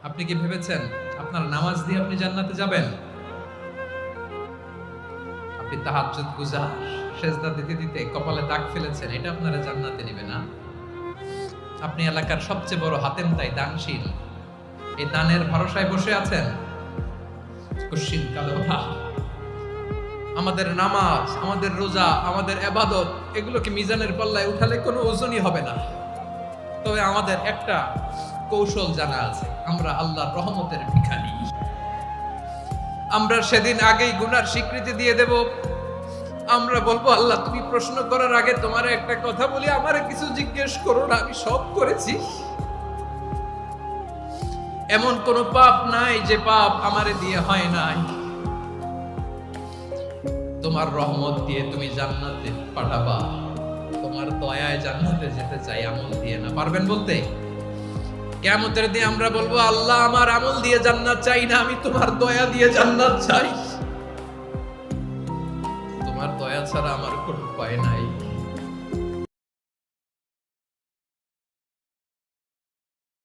আপনি কি ভেবেছেন আপনার নামাজ দিয়ে আপনি জান্নাতে যাবেন? আপনি তাহাজ্জুদ গুজার, সেজদা দিতে দিতে কপালে দাগ ফেলেছেন, এটা আপনারা জান্নাতে নেবে না? আপনি এলাকার সবচেয়ে বড় হাতেম তাই দানশীল, এই দানের ভরসায় বসে আছেন কুশ্চিন কালো না। আমাদের নামাজ, আমাদের রোজা, আমাদের ইবাদত, এগুলোকে মিজানের পাল্লায় উঠালে কোনো ওজনই হবে না। তবে আমাদের একটা কৌশল জানা আছে, আমরা আল্লাহর রহমতের ভিখারি। আমরা সেদিন আগেই গুনার স্বীকৃতি দিয়ে দেব। আমরা বলবো, আল্লাহ তুমি প্রশ্ন করার আগে তোমার একটা কথা বলি, আমারে কিছু জিজ্ঞেস করো না, আমি সব করেছি। এমন কোন পাপ নাই যে পাপ আমারে দিয়ে হয় নাই। তোমার রহমত দিয়ে তুমি জান্নাতে পাঠাবা, তোমার দয়ায় জান্নাতে যেতে চাই, আমল দিয়ে না। পারবেন বলতে? কিয়ামতের দিন আমরা বলবো, আল্লাহ আমার আমল দিয়ে জান্নাত চাই না, আমি তোমার দয়া দিয়ে জান্নাত চাই। তোমার দয়া ছাড়া আমার কোনো উপায় নাই।